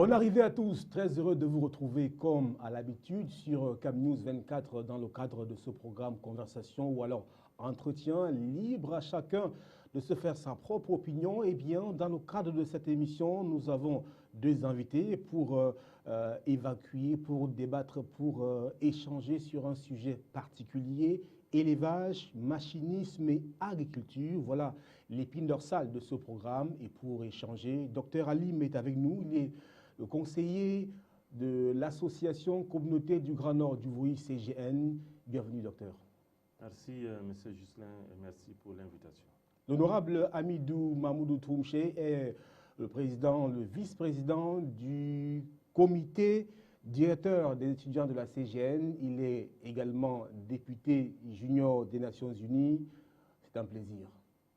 Bonne arrivée à tous, très heureux de vous retrouver comme à l'habitude sur CamNews 24 dans le cadre de ce programme Conversation ou alors Entretien, libre à chacun de se faire sa propre opinion. Eh bien, dans le cadre de cette émission, nous avons deux invités pour évacuer, pour débattre, pour échanger sur un sujet particulier, élevage, machinisme et agriculture. Voilà l'épine dorsale de ce programme. Et pour échanger, Dr Alim est avec nous. Il est le conseiller de l'association Communauté du Grand Nord du Vouilly CGN. Bienvenue, docteur. Merci, monsieur Ghislain, et merci pour l'invitation. L'honorable Amidou Mamoudou Troumché est le vice-président du comité directeur des étudiants de la CGN. Il est également député junior des Nations Unies. C'est un plaisir.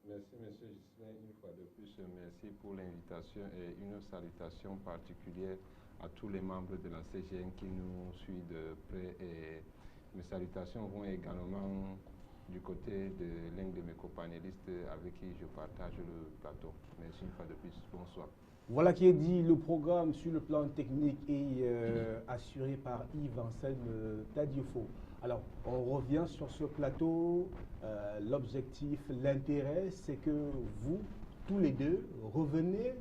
Merci, monsieur Ghislain, une fois de plus, merci pour l'invitation et une salutation particulière à tous les membres de la CGN qui nous suivent de près. Et mes salutations vont également du côté de l'un de mes copanélistes avec qui je partage le plateau. Merci une fois de plus, bonsoir. Voilà qui est dit, le programme sur le plan technique est assuré par Yves Anselme Tadiofo. Alors, on revient sur ce plateau. L'objectif, l'intérêt, c'est que vous, tous les deux, revenez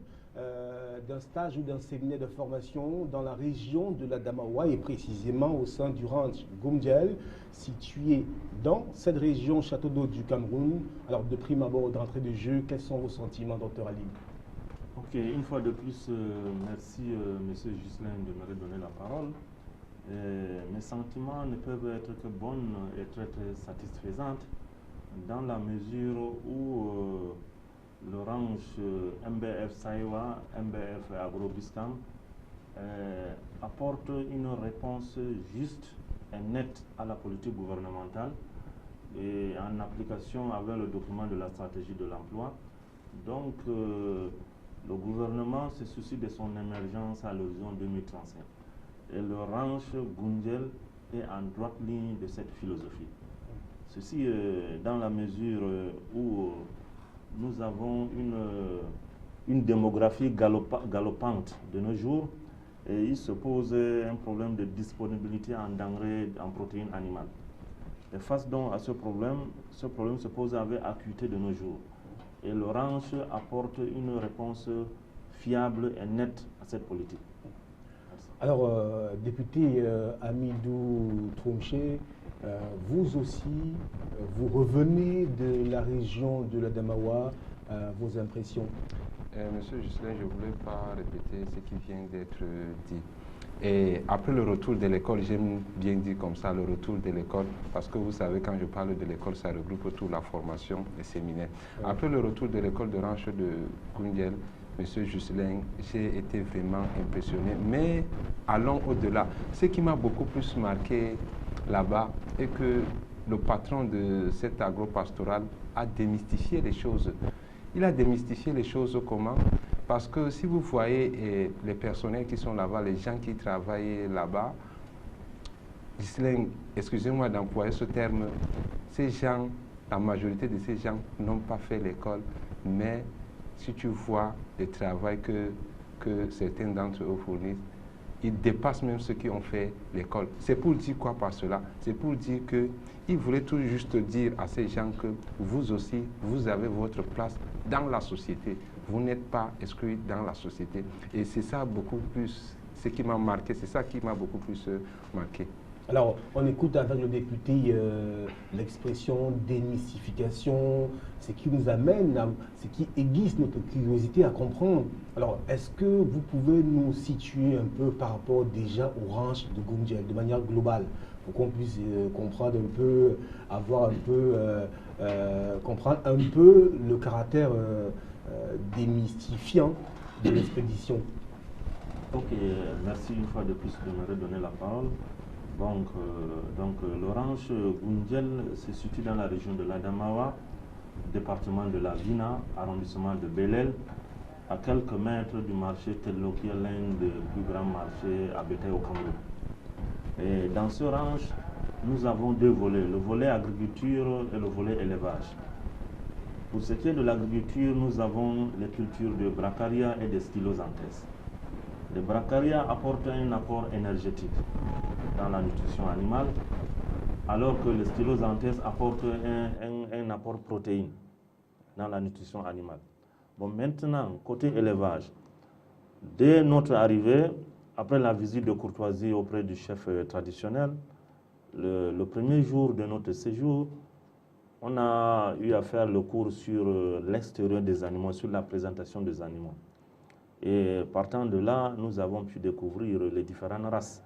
d'un stage ou d'un séminaire de formation dans la région de l'Adamawa et précisément au sein du ranch Goumdjel, situé dans cette région Château d'Eau du Cameroun. Alors, de prime abord, d'entrée de jeu, quels sont vos sentiments, docteur Ali? Ok, une fois de plus, merci, monsieur Ghislain, de me redonner la parole. Mes sentiments ne peuvent être que bons et très satisfaisants dans la mesure où le ranch MBF Saïwa, MBF Agrobiscam apporte une réponse juste et nette à la politique gouvernementale et en application avec le document de la stratégie de l'emploi. Donc, le gouvernement se soucie de son émergence à l'horizon 2035. Et le ranch Goumdjel est en droite ligne de cette philosophie. Ceci dans la mesure où nous avons une démographie galopante de nos jours et il se pose un problème de disponibilité en denrées, en protéines animales. Et face donc à ce problème se pose avec acuité de nos jours. Et le ranch apporte une réponse fiable et nette à cette politique. Alors, député Amidou Troumché, vous aussi, vous revenez de la région de l'Adamawa, vos impressions? Monsieur Ghislain, je ne voulais pas répéter ce qui vient d'être dit. Et après le retour de l'école, j'aime bien dire comme ça, le retour de l'école, parce que vous savez, quand je parle de l'école, ça regroupe toute la formation, les séminaires. Oui. Après le retour de l'école de ranch de Goumdjel, monsieur Ghislain, j'ai été vraiment impressionné. Mais allons au-delà. Ce qui m'a beaucoup plus marqué là-bas est que le patron de cette agro-pastorale a démystifié les choses. Il a démystifié les choses comment? Parce que si vous voyez les personnels qui sont là-bas, les gens qui travaillent là-bas, excusez-moi d'employer ce terme, ces gens, la majorité de ces gens n'ont pas fait l'école, mais si tu vois le travail que certains d'entre eux fournissent, ils dépassent même ceux qui ont fait l'école. C'est pour dire quoi par cela? C'est pour dire qu'ils voulaient tout juste dire à ces gens que vous aussi, vous avez votre place dans la société. Vous n'êtes pas exclus dans la société. Et c'est ça beaucoup plus, ce qui m'a marqué, c'est ça qui m'a beaucoup plus marqué. Alors, on écoute avec le député l'expression démystification, ce qui nous amène, ce qui aiguise notre curiosité à comprendre. Alors, est-ce que vous pouvez nous situer un peu par rapport déjà au ranch de Goumdjel, de manière globale, pour qu'on puisse comprendre un peu, comprendre un peu le caractère démystifiant de l'expédition? Ok, merci une fois de plus de me redonner la parole. Donc, le ranch Goumdjel se situe dans la région de l'Adamawa, département de la Vina, arrondissement de Belel, à quelques mètres du marché Tello, qui est l'un des plus grands marchés à bétail au Cameroun. Et dans ce ranch, nous avons deux volets, le volet agriculture et le volet élevage. Pour ce qui est de l'agriculture, nous avons les cultures de bracaria et de stylosanthes. Les bracharia apportent un apport énergétique dans la nutrition animale, alors que les stylosanthes apportent un apport protéine dans la nutrition animale. Bon, maintenant, côté élevage, dès notre arrivée, après la visite de courtoisie auprès du chef traditionnel, le premier jour de notre séjour, on a eu à faire le cours sur l'extérieur des animaux, sur la présentation des animaux. Et partant de là, nous avons pu découvrir les différentes races.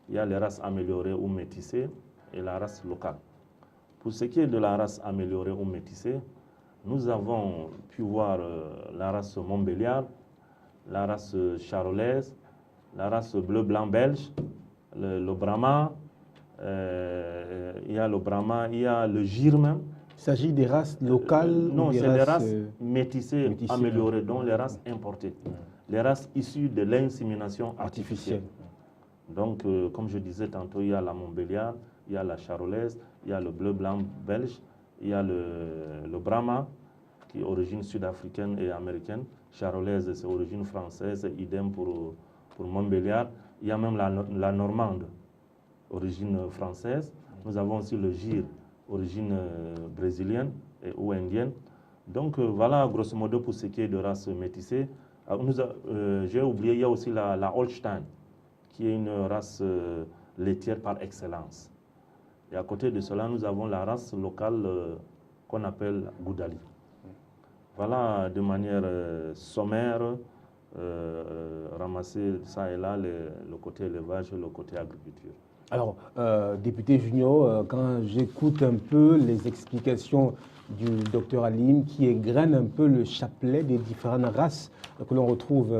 Il y a les races améliorées ou métissées et la race locale. Pour ce qui est de la race améliorée ou métissée, nous avons pu voir la race Montbéliard, la race charolaise, la race bleu-blanc belge, le Brahma, il y a le Brahma, il y a le Gir même. Il s'agit des races locales non, c'est des races métissées, métissées, améliorées, donc les races importées. Les races issues de l'insémination artificielle. Donc, comme je disais tantôt, il y a la Montbéliard, il y a la charolaise, il y a le bleu-blanc belge, il y a le Brahma, qui est d'origine sud-africaine et américaine. Charolaise, c'est d'origine française, idem pour Montbéliard. Il y a même la normande, origine française. Nous avons aussi le Gir, origine brésilienne ou indienne. Donc voilà, grosso modo, pour ce qui est de race métissée. J'ai oublié, il y a aussi la Holstein, qui est une race laitière par excellence. Et à côté de cela, nous avons la race locale qu'on appelle Goudali. Voilà, de manière sommaire, ramasser ça et là, le côté élevage et le côté agriculture. Alors, député Junior, quand j'écoute un peu les explications du docteur Alim, qui égrène un peu le chapelet des différentes races que l'on retrouve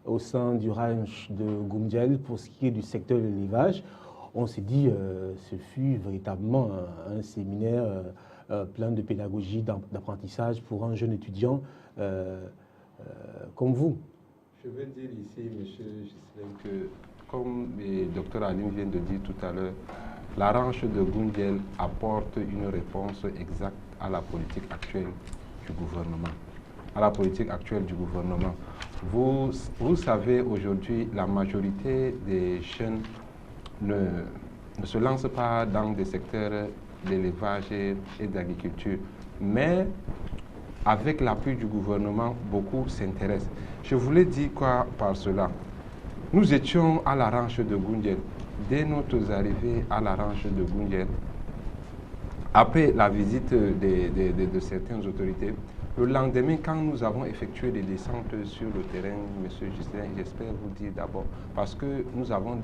au sein du ranch de Goumdiel pour ce qui est du secteur de l'élevage, on s'est dit ce fut véritablement un séminaire plein de pédagogie, d'apprentissage pour un jeune étudiant comme vous. Je veux dire ici, M. Gislain, que comme le docteur Alim vient de dire tout à l'heure, la ranch de Goumdiel apporte une réponse exacte à la politique actuelle du gouvernement. Vous savez, aujourd'hui, la majorité des jeunes ne se lancent pas dans des secteurs d'élevage et d'agriculture, mais avec l'appui du gouvernement, beaucoup s'intéressent. Je voulais dire quoi par cela? Nous étions à la ranch de Goumdiel. Dès notre arrivée à la ranch de Goumdiel, après la visite de certaines autorités, le lendemain, quand nous avons effectué des descentes sur le terrain, M. Gislain, j'espère vous dire d'abord, parce que nous avons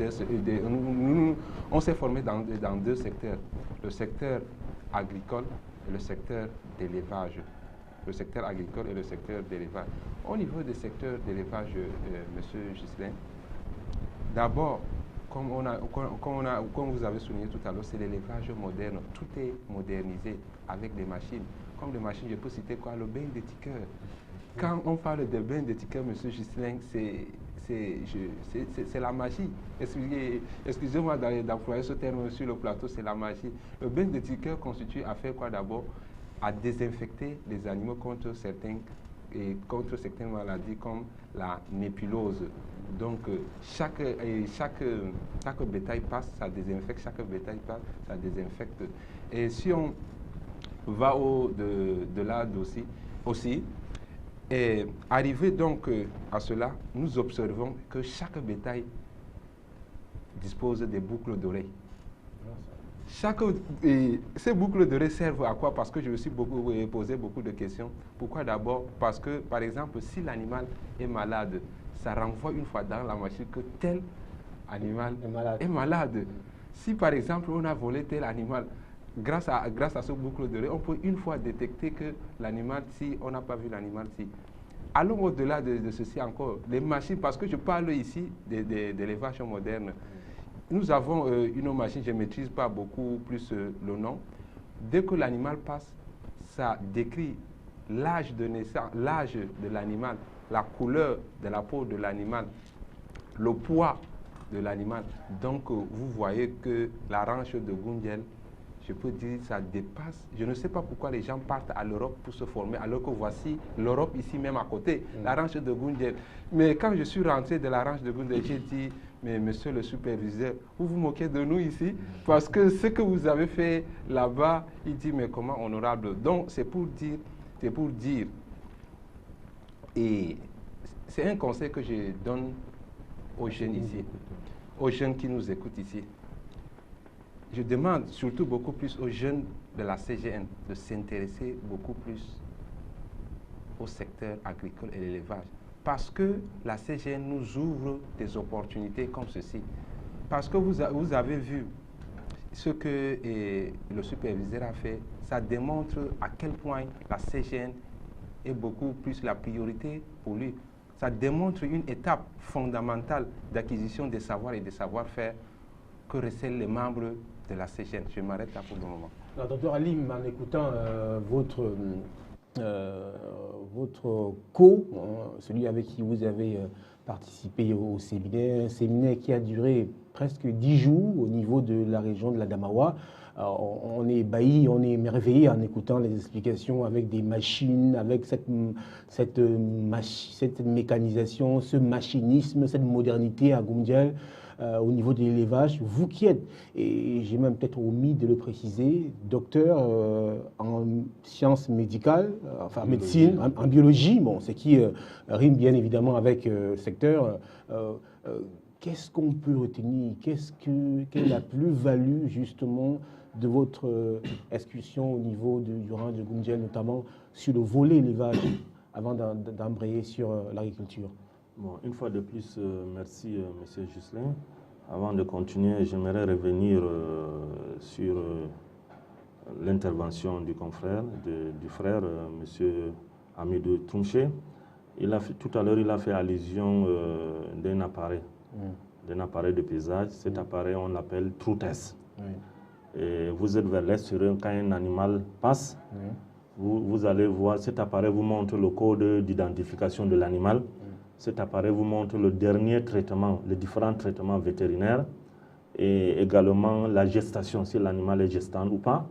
on s'est formé dans deux secteurs, le secteur agricole et le secteur d'élevage. Le secteur agricole et le secteur d'élevage. Au niveau des secteurs d'élevage, M. Gislain, d'abord, comme vous avez souligné tout à l'heure, c'est l'élevage moderne. Tout est modernisé avec des machines. Comme des machines, je peux citer quoi? Le bain d'étiqueur. Quand on parle de bain d'étiqueur, M. Gislain, c'est la magie. Excusez-moi d'employer ce terme sur le plateau, c'est la magie. Le bain d'étiqueur constitue à faire quoi d'abord? À désinfecter les animaux contre certaines maladies comme la népulose. Donc, chaque bétail passe, ça désinfecte, chaque bétail passe, ça désinfecte. Et si on va de là aussi, et arrivé donc à cela, nous observons que chaque bétail dispose des boucles d'oreilles. Ces boucles d'oreilles servent à quoi? Parce que je me suis posé beaucoup de questions. Pourquoi? D'abord, parce que, par exemple, si l'animal est malade, ça renvoie une fois dans la machine que tel animal est malade. Si, par exemple, on a volé tel animal, grâce à ce boucle d'oreille, on peut une fois détecter que l'animal, si on n'a pas vu l'animal, si. Allons au-delà de ceci encore, les machines, parce que je parle ici d'élevage moderne. Nous avons une machine, je ne maîtrise pas beaucoup plus le nom. Dès que l'animal passe, ça décrit l'âge de naissance, l'âge de l'animal, la couleur de la peau de l'animal, le poids de l'animal. Donc, vous voyez que la ranch de Goumdiel je peux dire ça dépasse. Je ne sais pas pourquoi les gens partent à l'Europe pour se former, alors que voici l'Europe ici même à côté, la ranch de Goundel. Mais quand je suis rentré de la ranch de Goundel, j'ai dit, mais monsieur le superviseur, vous vous moquez de nous ici? Parce que ce que vous avez fait là-bas, il dit, mais comment honorable? Donc c'est pour dire, et c'est un conseil que je donne aux jeunes ici, aux jeunes qui nous écoutent ici. Je demande surtout beaucoup plus aux jeunes de la CGN de s'intéresser beaucoup plus au secteur agricole et l'élevage. Parce que la CGN nous ouvre des opportunités comme ceci. Parce que vous avez vu ce que le superviseur a fait, ça démontre à quel point la CGN est beaucoup plus la priorité pour lui. Ça démontre une étape fondamentale d'acquisition des savoirs et des savoir-faire que recèlent les membres de la CGN. Je m'arrête là pour le moment. Alors, docteur Alim, en écoutant votre celui avec qui vous avez participé au séminaire, un séminaire qui a duré presque 10 jours au niveau de la région de l'Adamawa. On est ébahi, on est émerveillé en écoutant les explications avec des machines, avec cette mécanisation, ce machinisme, cette modernité à Goundel. Au niveau de l'élevage, vous qui êtes, et j'ai même peut-être omis de le préciser, docteur en sciences médicales, enfin médecine, en biologie, bon, ce qui rime bien évidemment avec le secteur. Qu'est-ce qu'on peut retenir? Quelle est la plus-value justement de votre excursion au niveau du ranch de Goundel, notamment sur le volet élevage, avant d'embrayer sur l'agriculture? Bon, une fois de plus, merci M. Ghislain. Avant de continuer, j'aimerais revenir sur l'intervention du confrère, du frère, M. Amidou Toumché. Tout à l'heure, il a fait allusion d'un appareil de paysage. Cet appareil, on l'appelle trou-test. Et vous êtes vers l'est, quand un animal passe, vous allez voir, cet appareil vous montre le code d'identification de l'animal. Cet appareil vous montre le dernier traitement, les différents traitements vétérinaires et également la gestation, si l'animal est gestant ou pas.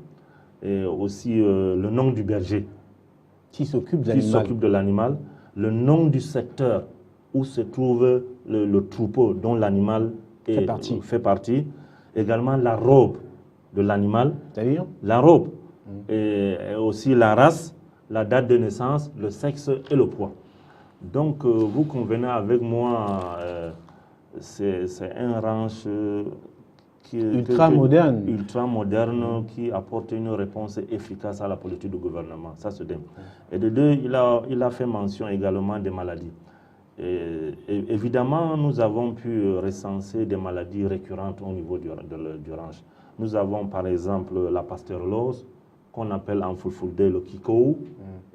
Et aussi le nom du berger qui s'occupe de l'animal, le nom du secteur où se trouve le troupeau dont l'animal fait partie. Également la robe de l'animal, c'est-à-dire la robe, et aussi la race, la date de naissance, le sexe et le poids. Donc, vous convenez avec moi, c'est un ranch ultra moderne, qui apporte une réponse efficace à la politique du gouvernement. Ça, c'est d'un. Et de deux, il a fait mention également des maladies. Et évidemment, nous avons pu recenser des maladies récurrentes au niveau du ranch. Nous avons par exemple la pasteurellose, qu'on appelle en fulfulde le kikou,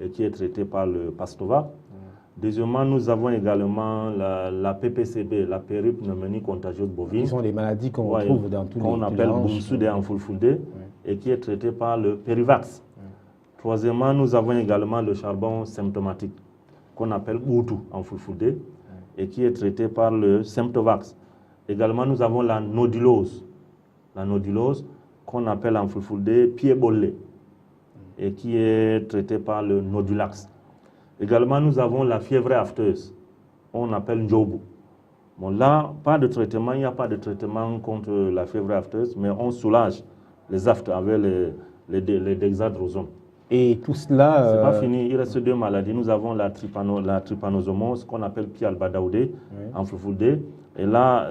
et qui est traité par le Pastova. Deuxièmement, nous avons également la PPCB, la péripneumonie contagieuse bovine. Qui sont les maladies qu'on retrouve dans tous les qu'on appelle Boumsoudé en fulfulde, et qui est traité par le Périvax. Troisièmement, nous avons également le charbon symptomatique, qu'on appelle Boutou en fulfulde, et qui est traité par le Symptovax. Également, nous avons la nodulose qu'on appelle en fulfulde pied-bollé, et qui est traité par le Nodulax. Également, nous avons la fièvre afteuse, on appelle Njobu. Bon, là, pas de traitement, il n'y a pas de traitement contre la fièvre afteuse, mais on soulage les aftes avec les dexadrosomes. Et tout cela... C'est pas fini, il reste deux maladies. Nous avons la trypanosomose, qu'on appelle Pialbadaoudé, en fulfulde. Et là,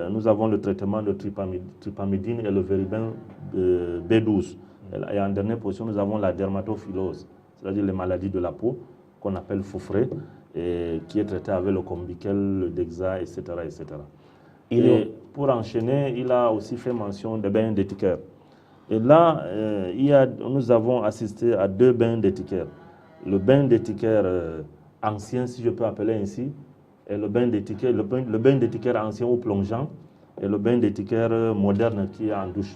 nous avons le traitement de trypamidine et le Veribin B12. Et en dernière position, nous avons la dermatophilose, c'est-à-dire les maladies de la peau, qu'on appelle Fofré, et qui est traité avec le Combiquel, le Dexa, etc. etc. Et pour enchaîner, il a aussi fait mention des bains d'étiqueur. Et là, nous avons assisté à deux bains d'étiqueur. Le bain d'étiqueur ancien, si je peux appeler ainsi, et le bain d'étiqueur ancien ou plongeant, et le bain d'étiqueur moderne qui est en douche.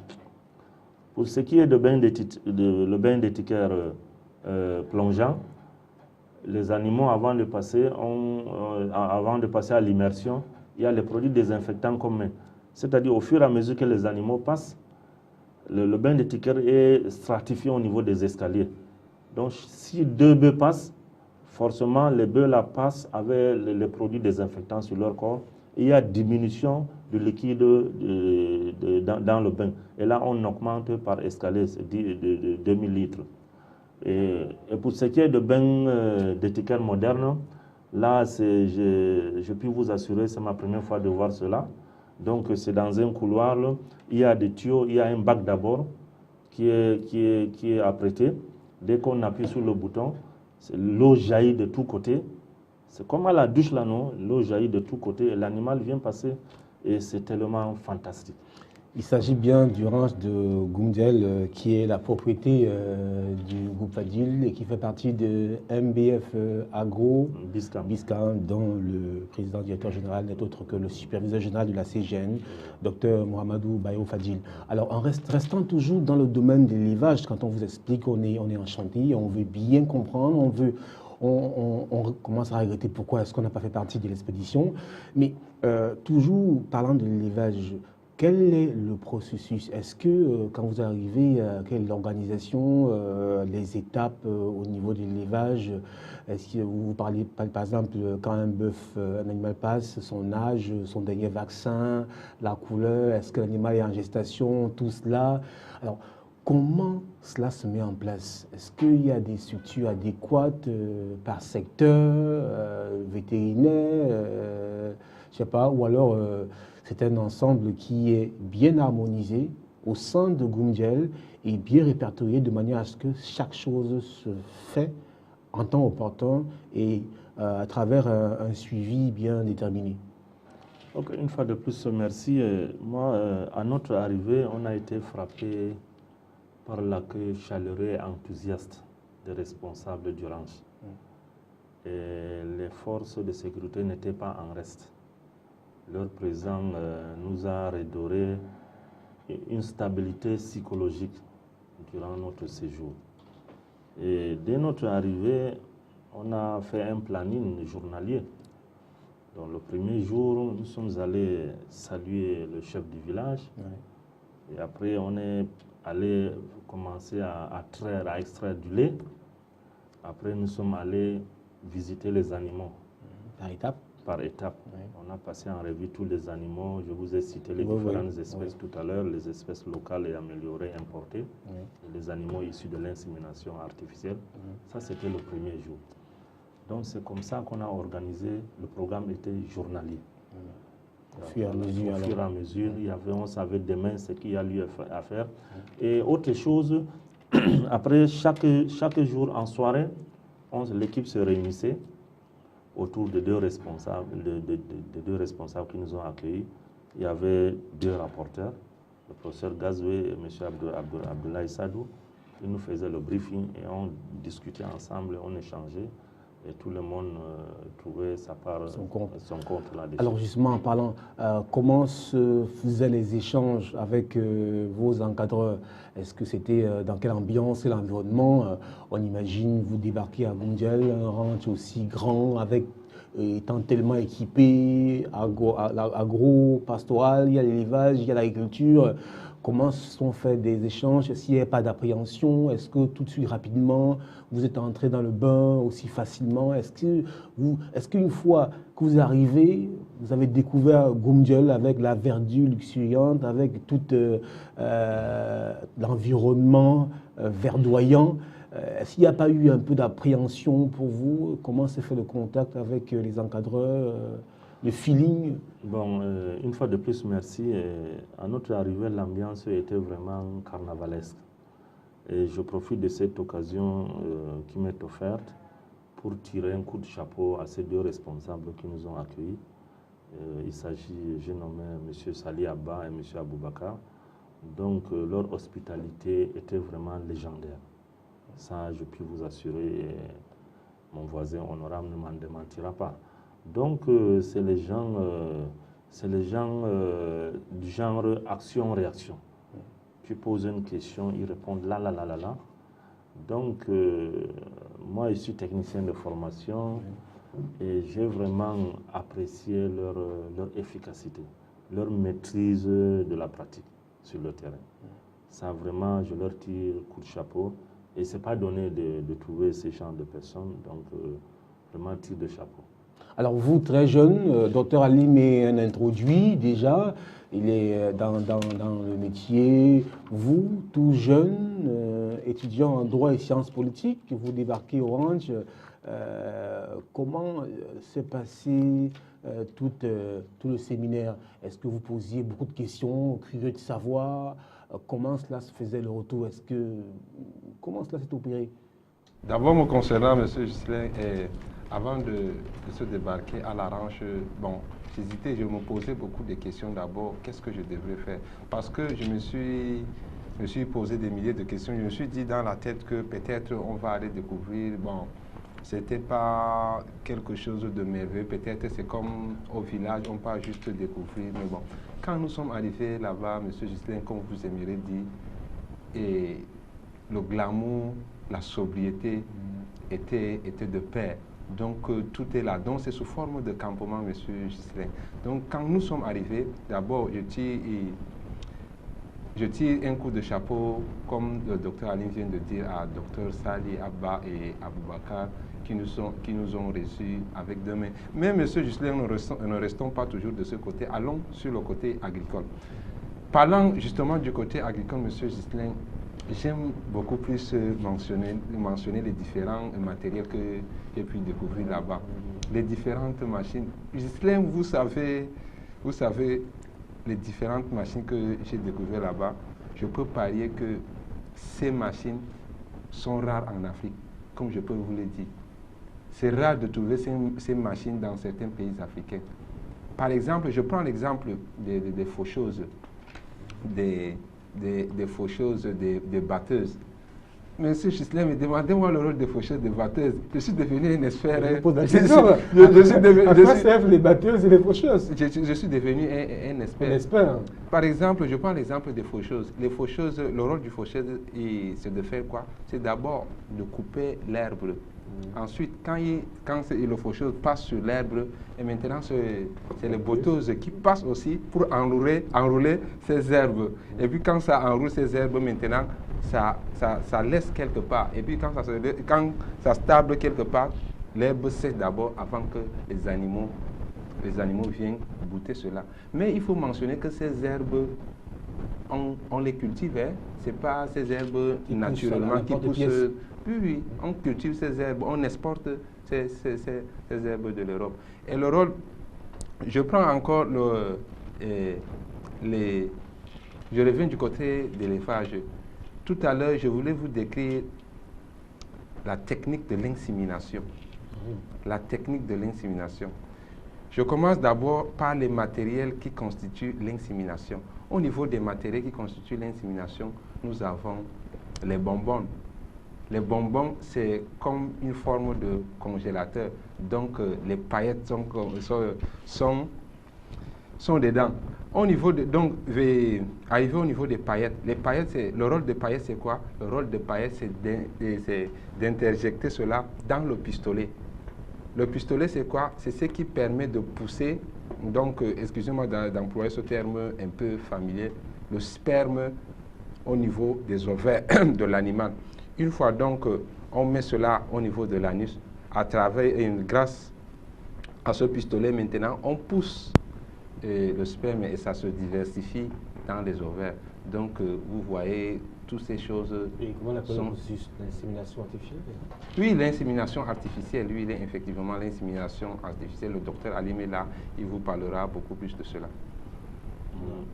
Pour ce qui est de le bain d'étiqueur plongeant, les animaux, avant de passer à l'immersion, il y a les produits désinfectants communs. C'est-à-dire, au fur et à mesure que les animaux passent, le bain d'étiquette est stratifié au niveau des escaliers. Donc, si 2 bœufs passent, forcément, les bœufs là passent avec les produits désinfectants sur leur corps. Il y a diminution du liquide dans le bain. Et là, on augmente par escalier de 2000 litres. Et pour ce qui est de bain d'étiquette moderne, là, je puis vous assurer, c'est ma première fois de voir cela. Donc, c'est dans un couloir, il y a des tuyaux, il y a un bac d'abord qui est apprêté. Dès qu'on appuie sur le bouton, l'eau jaillit de tous côtés. C'est comme à la douche là, non? L'eau jaillit de tous côtés et l'animal vient passer et c'est tellement fantastique. Il s'agit bien du ranch de Goumdiel qui est la propriété du groupe Fadil et qui fait partie de MBF Agro Biscam, dont le président directeur général n'est autre que le superviseur général de la CGN, Dr Mohamedou Bayo Fadil. Alors en restant toujours dans le domaine de l'élevage, quand on vous explique qu'on est enchanté, on veut bien comprendre, on commence à regretter pourquoi est-ce qu'on n'a pas fait partie de l'expédition. Mais toujours parlant de l'élevage, quel est le processus? Est-ce que quand vous arrivez, quelle est l'organisation, les étapes au niveau de l'élevage? Est-ce que vous parlez par exemple quand un bœuf, un animal passe, son âge, son dernier vaccin, la couleur, est-ce que l'animal est en gestation, tout cela? Alors, comment cela se met en place? Est-ce qu'il y a des structures adéquates par secteur, vétérinaire, je ne sais pas, ou alors c'est un ensemble qui est bien harmonisé au sein de Goumdiel et bien répertorié de manière à ce que chaque chose se fait en temps opportun et à travers un suivi bien déterminé. Donc, une fois de plus, merci. Moi, à notre arrivée, on a été frappé par l'accueil chaleureux et enthousiaste des responsables du ranch. Et les forces de sécurité n'étaient pas en reste. Leur présence nous a redoré une stabilité psychologique durant notre séjour. Et dès notre arrivée, on a fait un planning journalier. Donc le premier jour, nous sommes allés saluer le chef du village. Et après, on est allé commencer à extraire du lait. Après, nous sommes allés visiter les animaux. Par étapes? Par étapes. On a passé en revue tous les animaux. Je vous ai cité les différentes espèces tout à l'heure, les espèces locales et améliorées, importées, et les animaux issus de l'insémination artificielle. Ça, c'était le premier jour. Donc, c'est comme ça qu'on a organisé. Le programme était journalier. Au fur et à mesure, on savait demain ce qu'il y a lieu à faire. Et autre chose, après chaque jour en soirée, l'équipe se réunissait autour de deux responsables, de deux responsables qui nous ont accueillis. Il y avait 2 rapporteurs, le professeur Gazoué et M. Abdoulaye Sadou. Ils nous faisaient le briefing et on discutait ensemble, on échangeait. Et tout le monde trouvait sa part, son compte là-dessus. Alors justement, en parlant, comment se faisaient les échanges avec vos encadreurs? Est-ce que c'était dans quelle ambiance et l'environnement? On imagine vous débarquer à Goumdiel, un ranch aussi grand, avec étant tellement équipé, agro-pastoral, il y a l'élevage, il y a l'agriculture. Comment sont faits des échanges? S'il n'y a pas d'appréhension, est-ce que tout de suite, rapidement, vous êtes entré dans le bain aussi facilement? Est-ce qu'une fois que vous arrivez, vous avez découvert Goumdiel avec la verdure luxuriante, avec tout l'environnement verdoyant? Est-ce qu'il n'y a pas eu un peu d'appréhension pour vous? Comment s'est fait le contact avec les encadreurs? Le feeling? Bon, une fois de plus, merci. À notre arrivée, l'ambiance était vraiment carnavalesque. Et je profite de cette occasion qui m'est offerte pour tirer un coup de chapeau à ces 2 responsables qui nous ont accueillis. Il s'agit, j'ai nommé M. Sali Abba et M. Aboubakar. Donc, leur hospitalité était vraiment légendaire. Ça, je puis vous assurer, et mon voisin honorable ne m'en démentira pas. Donc, c'est les gens du genre action-réaction. Tu poses une question, ils répondent là. Donc, moi, je suis technicien de formation et j'ai vraiment apprécié leur efficacité, leur maîtrise de la pratique sur le terrain. Ça vraiment, je leur tire coup de chapeau. Et ce n'est pas donné de trouver ces genres de personnes. Donc, vraiment, tir de chapeau. Alors vous, très jeune, Dr Alim est un introduit déjà, il est dans le métier. Vous, tout jeune, étudiant en droit et sciences politiques, vous débarquez au Orange. Comment s'est passé tout le séminaire? Est-ce que vous posiez beaucoup de questions, curieux de savoir comment cela se faisait le retour? Comment cela s'est opéré? D'abord, me concernant, M. Ghislain, avant de se débarquer à l'Orange, bon, j'hésitais, je me posais beaucoup de questions. D'abord, qu'est-ce que je devrais faire? Parce que je me suis posé des milliers de questions. Je me suis dit dans la tête que peut-être on va aller découvrir, bon, c'était pas quelque chose de merveilleux. Peut-être c'est comme au village, on peut juste découvrir. Mais bon, quand nous sommes arrivés là-bas, M. Ghislain, comme vous aimeriez dire, et le glamour, la sobriété était de pair. Donc tout est là. Donc c'est sous forme de campement, M. Ghislain. Donc quand nous sommes arrivés, d'abord je tire un coup de chapeau, comme le docteur Alim vient de dire, à Dr Sali, Abba et Aboubakar, qui nous ont reçus avec deux mains. Mais M. Ghislain, ne restons pas toujours de ce côté. Allons sur le côté agricole. Parlant justement du côté agricole, M. Ghislain, j'aime beaucoup plus mentionner les différents matériels que j'ai pu découvrir là-bas. Les différentes machines. Ghislain, vous savez, les différentes machines que j'ai découvertes là-bas, je peux parier que ces machines sont rares en Afrique, comme je peux vous le dire. C'est rare de trouver ces machines dans certains pays africains. Par exemple, je prends l'exemple des faucheuses, des faucheuses, des batteuses. Monsieur Ghislain, demandez-moi le rôle des faucheuses, des batteuses. Je suis devenu un expert. À quoi servent les batteuses et les faucheuses? Je suis devenu un expert. Par exemple, je prends l'exemple des faucheuses. Les faucheuses, le rôle du faucheuse, c'est de faire quoi? C'est d'abord de couper l'herbe. Ensuite, quand le faucheuse passe sur l'herbe, et maintenant c'est les botteuses qui passent aussi pour enrouler ces herbes. Et puis quand ça enroule ces herbes, maintenant, ça laisse quelque part. Et puis quand ça stable quelque part, l'herbe sèche d'abord avant que les animaux viennent goûter cela. Mais il faut mentionner que ces herbes, on les cultive, hein? Ce n'est pas ces herbes naturellement qui poussent. Oui, on cultive ces herbes, on exporte ces herbes de l'Europe. Et le rôle, je prends encore je reviens du côté de l'élevage. Tout à l'heure, je voulais vous décrire la technique de l'insémination. La technique de l'insémination. Je commence d'abord par les matériels qui constituent l'insémination. Au niveau des matériels qui constituent l'insémination, nous avons les bonbons. Les bonbons, c'est comme une forme de congélateur. Donc, les paillettes sont dedans. Donc, arriver au niveau des paillettes. Les paillettes, le rôle des paillettes, c'est quoi? Le rôle des paillettes, c'est d'interjecter cela dans le pistolet. Le pistolet, c'est quoi? C'est ce qui permet de pousser, donc, excusez-moi d'employer ce terme un peu familier, le sperme au niveau des ovaires de l'animal. Une fois donc on met cela au niveau de l'anus, grâce à ce pistolet maintenant, on pousse le sperme et ça se diversifie dans les ovaires. Donc vous voyez, toutes ces choses. Et comment on appelle l'insémination artificielle? Oui, l'insémination artificielle, lui, il est effectivement l'insémination artificielle. Le docteur Alim est là, il vous parlera beaucoup plus de cela.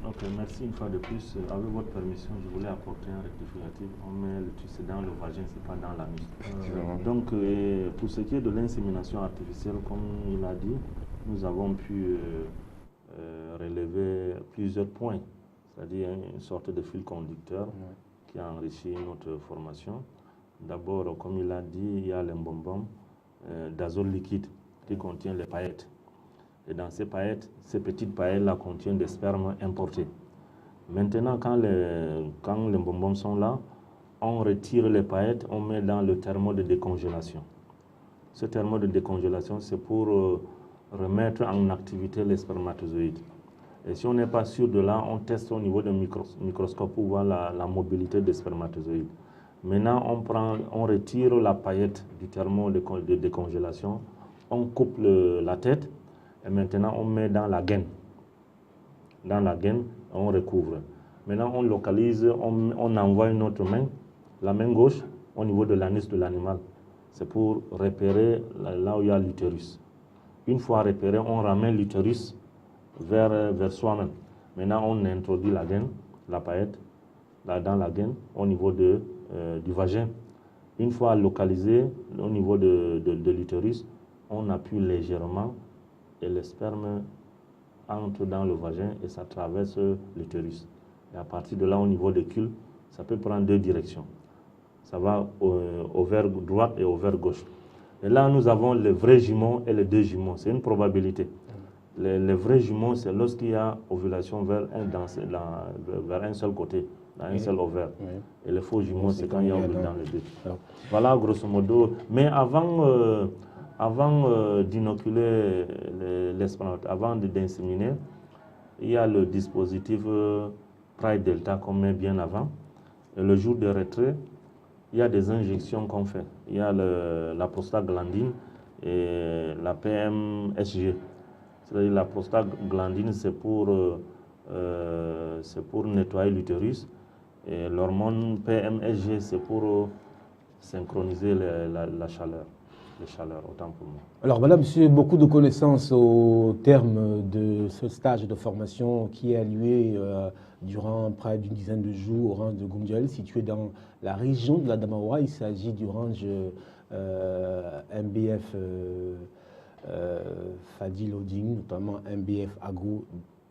Ok, merci une fois de plus. Avec votre permission, je voulais apporter un rectificatif. On met le tube dans le vagin, c'est pas dans l'anus. Donc, pour ce qui est de l'insémination artificielle, comme il a dit, nous avons pu relever plusieurs points, c'est-à-dire une sorte de fil conducteur qui a enrichi notre formation. D'abord, comme il a dit, il y a les bonbons d'azote liquide qui contient les paillettes. Et dans ces paillettes, ces petites paillettes-là contiennent des spermes importés. Maintenant, quand les bonbons sont là, on retire les paillettes, on met dans le thermo de décongélation. Ce thermo de décongélation, c'est pour remettre en activité les spermatozoïdes. Et si on n'est pas sûr de là, on teste au niveau d'un microscope pour voir la mobilité des spermatozoïdes. Maintenant, on retire la paillette du thermo de décongélation, on coupe la tête et maintenant on met dans la gaine. Dans la gaine, on recouvre. Maintenant, on localise, on envoie une autre main, la main gauche, au niveau de l'anus de l'animal. C'est pour repérer là où il y a l'utérus. Une fois repéré, on ramène l'utérus vers soi-même. Maintenant, on introduit la gaine, la paillette, dans la gaine, au niveau du vagin. Une fois localisé au niveau de l'utérus, on appuie légèrement et le sperme entre dans le vagin et ça traverse l'utérus. Et à partir de là, au niveau des culs, ça peut prendre deux directions. Ça va au vers droite et au vers gauche. Et là, nous avons les vrais jumeaux et les deux jumeaux. C'est une probabilité. Les vrais jumeaux, c'est lorsqu'il y a ovulation vers un seul côté, dans un seul ovaire. Oui. Et les faux jumeaux, c'est quand il y a ovulation dans les deux. Alors. Voilà, grosso modo. Mais avant d'inoculer les spermatozoïdes, avant d'inséminer, il y a le dispositif Pride Delta qu'on met bien avant. Et le jour de retrait, il y a des injections qu'on fait. Il y a la prostaglandine et la PMSG. C'est-à-dire la prostaglandine, c'est pour nettoyer l'utérus. Et l'hormone PMSG, c'est pour synchroniser la chaleur. Les chaleurs, autant pour moi. Alors voilà, monsieur, beaucoup de connaissances au terme de ce stage de formation qui a lieu durant près d'une dizaine de jours au ranch de Goumdiel, situé dans la région de la Damawa. Il s'agit du ranch MBF Fadil Holding, notamment MBF Agro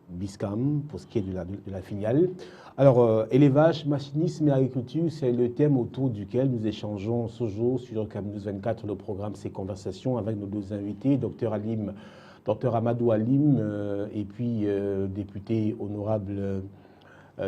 Biscam, pour ce qui est de la filiale. Alors, élevage, machinisme et agriculture, c'est le thème autour duquel nous échangeons ce jour sur CAMNews 24, le programme Ces Conversations, avec nos deux invités, Dr Amadou Alim, et puis député honorable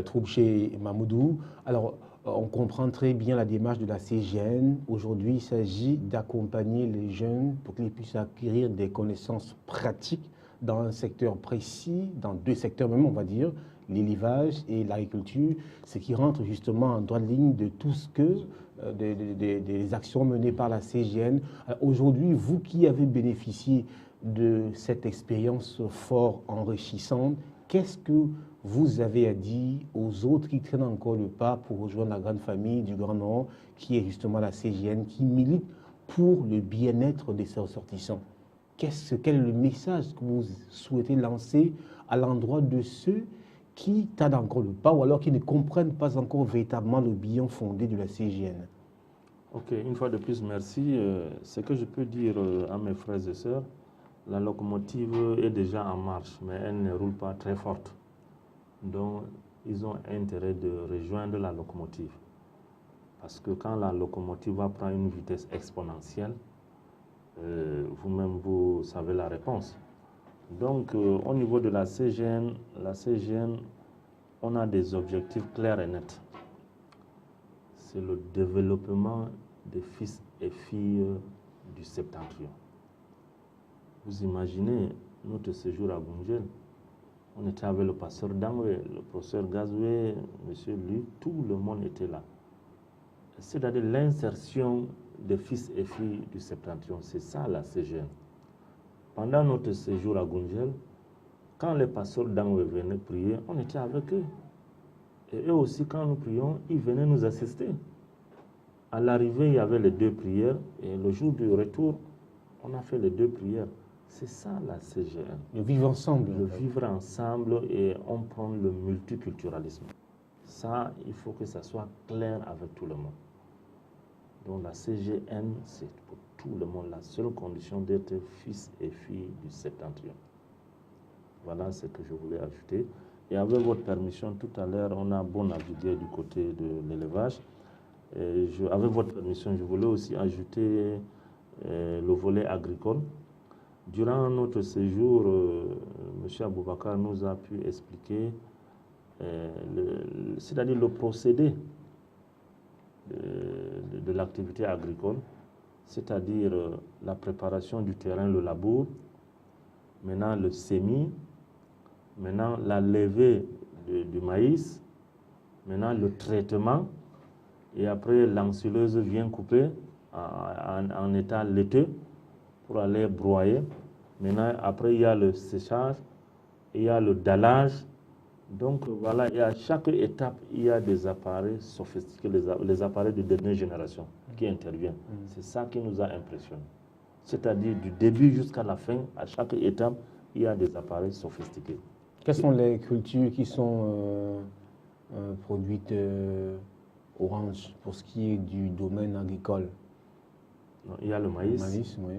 Troubché Mamoudou. Alors, on comprend très bien la démarche de la CGN. Aujourd'hui, il s'agit d'accompagner les jeunes pour qu'ils puissent acquérir des connaissances pratiques dans un secteur précis, dans deux secteurs même, on va dire, l'élevage et l'agriculture, ce qui rentre justement en droite ligne de tout ce que des actions menées par la CGN. Aujourd'hui, vous qui avez bénéficié de cette expérience fort enrichissante, qu'est-ce que vous avez à dire aux autres qui traînent encore le pas pour rejoindre la grande famille du Grand Nord, qui est justement la CGN, qui milite pour le bien-être des ressortissants? Quel est le message que vous souhaitez lancer à l'endroit de ceux qui tardent encore le pas ou alors qui ne comprennent pas encore véritablement le bien fondé de la CGN? Ok, une fois de plus, merci. Ce que je peux dire à mes frères et sœurs, la locomotive est déjà en marche, mais elle ne roule pas très forte. Donc, ils ont intérêt de rejoindre la locomotive. Parce que quand la locomotive va prendre une vitesse exponentielle, vous-même, vous savez la réponse. Donc, au niveau de la CGN, on a des objectifs clairs et nets. C'est le développement des fils et filles du septentrion. Vous imaginez notre séjour à Goumdiel, on était avec le pasteur Dangwe, le professeur Gazoué, M. Luc, tout le monde était là. C'est-à-dire l'insertion des fils et filles du septentrion, c'est ça la CGN. Pendant notre séjour à Goumdiel, quand les pasteurs Dangwe venaient prier, on était avec eux. Et eux aussi, quand nous prions, ils venaient nous assister. À l'arrivée, il y avait les deux prières, et le jour du retour, on a fait les deux prières. C'est ça la CGN. Le vivre ensemble. Le vivre ensemble et on prend le multiculturalisme. Ça, il faut que ça soit clair avec tout le monde. Donc la CGN, c'est pour tout le monde la seule condition d'être fils et fille du septentrion. Voilà ce que je voulais ajouter. Et avec votre permission, tout à l'heure, on a bon navigué du côté de l'élevage. Avec votre permission, je voulais aussi ajouter le volet agricole. Durant notre séjour, M. Aboubakar nous a pu expliquer c'est-à-dire le procédé de l'activité agricole, c'est-à-dire la préparation du terrain, le labour, maintenant le semis, maintenant la levée du maïs, maintenant le traitement, et après l'ensileuse vient couper en état laiteux pour aller broyer. Maintenant, après, il y a le séchage, il y a le dallage. Donc voilà, et à chaque étape, il y a des appareils sophistiqués, les appareils de dernière génération qui interviennent. C'est ça qui nous a impressionnés. C'est-à-dire du début jusqu'à la fin, à chaque étape, il y a des appareils sophistiqués. Quelles sont les cultures qui sont produites Orange pour ce qui est du domaine agricole? Il y a le maïs, Oui.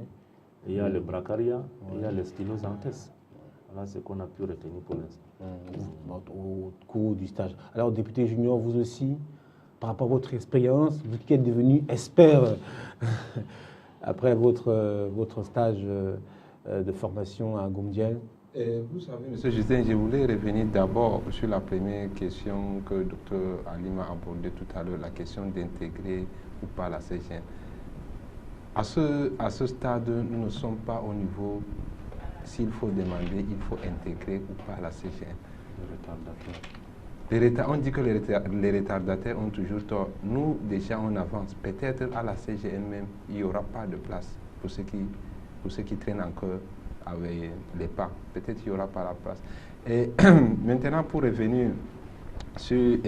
il y a le bracaria, il y a les stylosanthes. Voilà ce qu'on a pu retenir pour l'instant. Au cours du stage. Alors, député junior, vous aussi, par rapport à votre expérience, vous qui êtes devenu expert après votre stage de formation à Goumdiel. Vous savez, M. Justin, je voulais revenir d'abord sur la première question que le Dr Alim a abordée tout à l'heure, la question d'intégrer ou pas la CGN. À ce stade, nous ne sommes pas au niveau, s'il faut demander, il faut intégrer ou pas la CGN. On dit que les retardataires ont toujours tort. Nous, déjà, on avance. Peut-être à la CGN même, il n'y aura pas de place pour ceux qui traînent encore avec les pas. Peut-être qu'il n'y aura pas la place. Et maintenant, pour revenir sur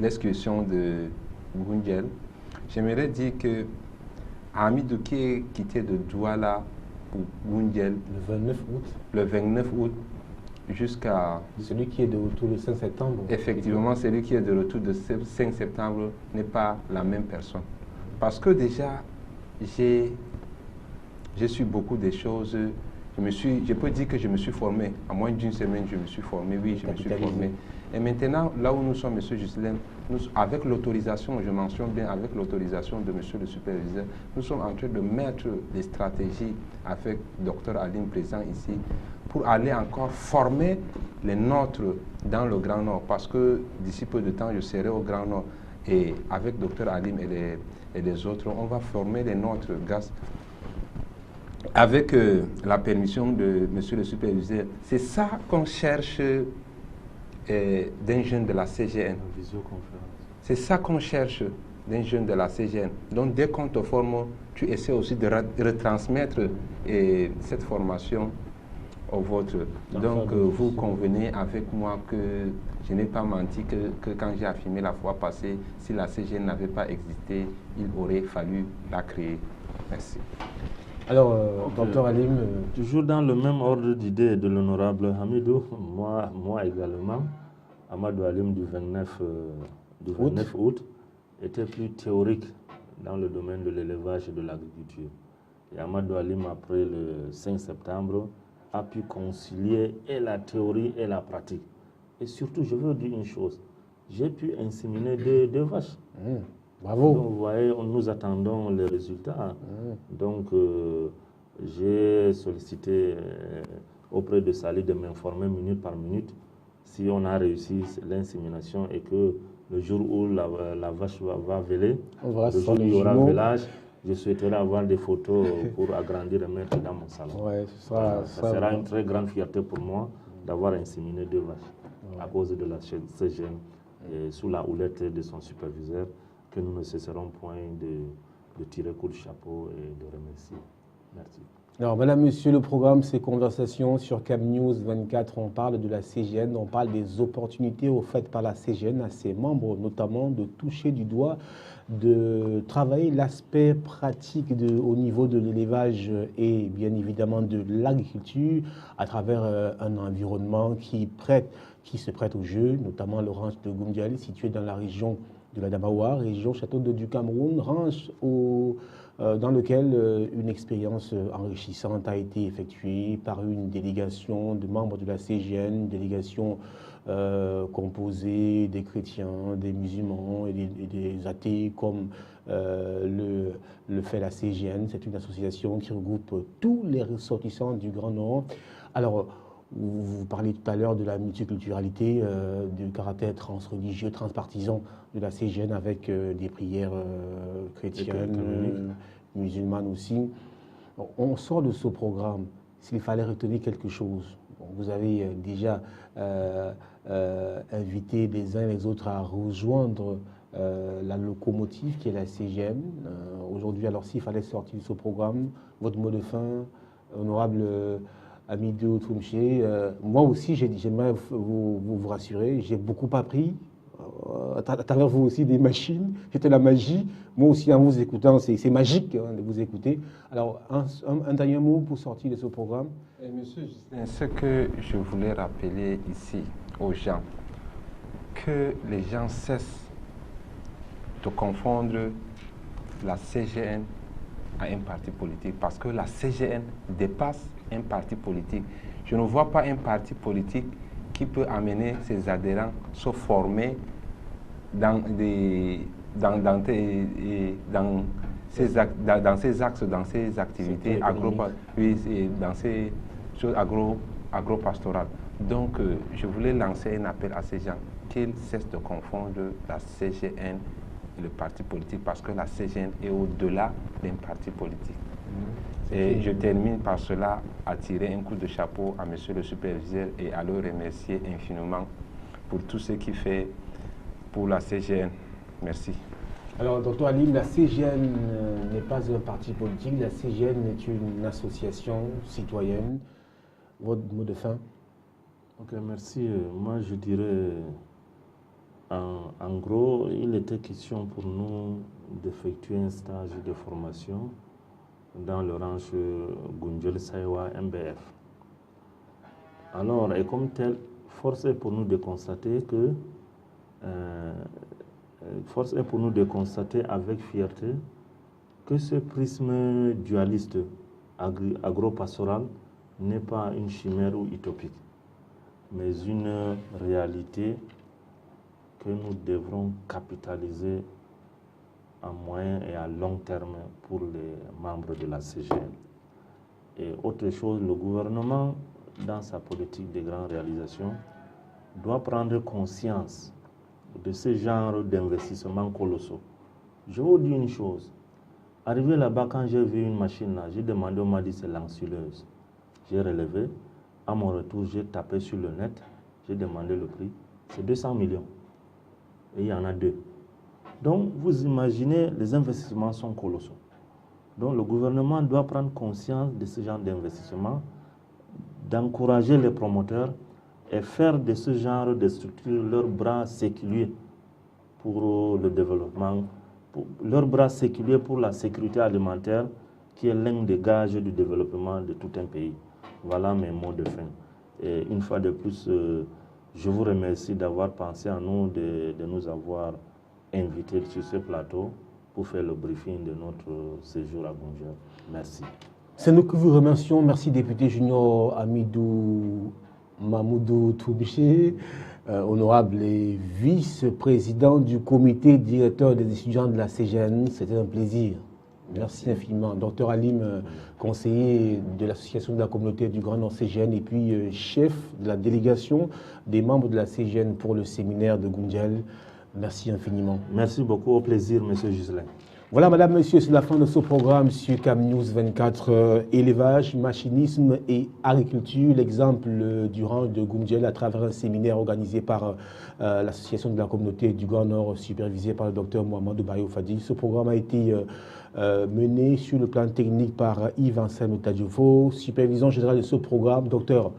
l'excursion de Goumdiel, j'aimerais dire que Hamidou qui est quitté de Douala pour Goumdiel le 29 août jusqu'à... Celui qui est de retour le 5 septembre. Effectivement, celui qui est de retour le 5 septembre n'est pas la même personne. Parce que déjà, j'ai su beaucoup de choses. Je peux dire que je me suis formé. En moins d'une semaine, je me suis formé. Oui, je me suis formé. Et maintenant, là où nous sommes, M. Juscelin, avec l'autorisation, je mentionne bien, avec l'autorisation de M. le superviseur, nous sommes en train de mettre des stratégies avec Dr Alim présent ici pour aller encore former les nôtres dans le Grand Nord. Parce que d'ici peu de temps, je serai au Grand Nord. Et avec Dr Alim et les autres, on va former les nôtres avec la permission de M. le superviseur. C'est ça qu'on cherche d'un jeune de la CGN. C'est ça qu'on cherche d'un jeune de la CGN. Donc dès qu'on te forme, tu essaies aussi de retransmettre cette formation au vôtre. Donc vous convenez avec moi que je n'ai pas menti, que quand j'ai affirmé la fois passée, si la CGN n'avait pas existé, il aurait fallu la créer. Merci. Alors, Dr Alim... Toujours dans le même ordre d'idée de l'honorable Hamidou, moi également, Amadou Alim du 29 août était plus théorique dans le domaine de l'élevage et de l'agriculture. Et Amadou Alim, après le 5 septembre, a pu concilier et la théorie et la pratique. Et surtout, je veux dire une chose, j'ai pu inséminer deux vaches. Bravo. Donc, vous voyez, nous attendons les résultats. Donc, j'ai sollicité auprès de Sali de m'informer minute par minute si on a réussi l'insémination et que le jour où la vache va véler, le jour où il y aura vélage, je souhaiterais avoir des photos pour agrandir et mettre dans mon salon. Ouais, ça sera une très grande fierté pour moi d'avoir inséminé 2 vaches à cause de la CGN et sous la houlette de son superviseur, que nous ne cesserons point de tirer coup de chapeau et de remercier. Merci. Alors, madame, monsieur, le programme, c'est Conversation sur CamNews 24. On parle de la CGN, on parle des opportunités offertes par la CGN à ses membres, notamment de toucher du doigt, de travailler l'aspect pratique au niveau de l'élevage et bien évidemment de l'agriculture à travers un environnement qui se prête au jeu, notamment le ranch de Goumdiel, situé dans la région de la Damawa, région Château d'Eau du Cameroun, ranch dans lequel une expérience enrichissante a été effectuée par une délégation de membres de la CGN, une délégation composée des chrétiens, des musulmans et des athées, comme le fait la CGN. C'est une association qui regroupe tous les ressortissants du Grand Nord. Alors, vous parlez tout à l'heure de la multiculturalité, du caractère transreligieux, transpartisan de la CGN avec des prières chrétiennes, musulmanes aussi. On sort de ce programme. S'il fallait retenir quelque chose Bon, vous avez déjà invité les uns et les autres à rejoindre la locomotive qui est la CGN. Aujourd'hui, alors s'il fallait sortir de ce programme, votre mot de fin, honorable Hamidou Toumché, moi aussi j'aimerais vous rassurer, j'ai beaucoup appris. À travers vous aussi des machines, c'était la magie. Moi aussi en vous écoutant, c'est magique hein, de vous écouter. Alors un dernier mot pour sortir de ce programme. Monsieur Justin, ce que je voulais rappeler ici aux gens, que les gens cessent de confondre la CGN à un parti politique, parce que la CGN dépasse un parti politique. Je ne vois pas un parti politique qui peut amener ses adhérents se former dans ces axes, dans ces activités dans ces choses agro-pastorales. Donc, je voulais lancer un appel à ces gens qu'ils cessent de confondre la CGN et le parti politique, parce que la CGN est au-delà d'un parti politique. Et je termine par cela à tirer un coup de chapeau à monsieur le superviseur et à le remercier infiniment pour tout ce qu'il fait pour la CGN. Merci. Alors, docteur Alim, la CGN n'est pas un parti politique, la CGN est une association citoyenne. Votre mot de fin? Ok, merci. Moi, je dirais, en gros, il était question pour nous d'effectuer un stage de formation dans le ranch Gunjel Saïwa MBF. Alors, et comme tel, force est pour nous de constater que avec fierté que ce prisme dualiste agro-pastoral n'est pas une chimère ou utopique, mais une réalité que nous devrons capitaliser à moyen et à long terme pour les membres de la CGN. Et autre chose, le gouvernement, dans sa politique de grandes réalisations, doit prendre conscience de ce genre d'investissements colossaux. Je vous dis une chose, arrivé là-bas, quand j'ai vu une machine là, j'ai demandé, on m'a dit c'est l'ensileuse. J'ai relevé, à mon retour, j'ai tapé sur le net, j'ai demandé le prix, c'est 200 millions. Et il y en a deux. Donc, vous imaginez, les investissements sont colossaux. Donc, le gouvernement doit prendre conscience de ce genre d'investissement, d'encourager les promoteurs et faire de ce genre de structures leurs bras séculiers pour le développement, leurs bras séculiers pour la sécurité alimentaire, qui est l'un des gages du développement de tout un pays. Voilà mes mots de fin. Et une fois de plus, je vous remercie d'avoir pensé à nous, de nous avoir invités sur ce plateau pour faire le briefing de notre séjour à Gunjel. Merci. C'est nous que vous remercions. Merci, député junior Hamidou Mamoudou Toumché, honorable et vice-président du comité directeur des étudiants de la CGN. C'était un plaisir. Merci infiniment. Docteur Alim, conseiller de l'association de la communauté du Grand Nord CGN et puis chef de la délégation des membres de la CGN pour le séminaire de Gunjel. Merci infiniment. Merci beaucoup. Au plaisir, monsieur Gislain. Voilà, madame, monsieur, c'est la fin de ce programme sur CamNews 24, élevage, machinisme et agriculture, l'exemple du ranch de Gunjel à travers un séminaire organisé par l'association de la communauté du Grand Nord, supervisé par le docteur Mohamedou Bayo Fadi. Ce programme a été mené sur le plan technique par Yves Anselme Tadjofo, supervision générale de ce programme, docteur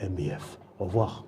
MBF. Au revoir.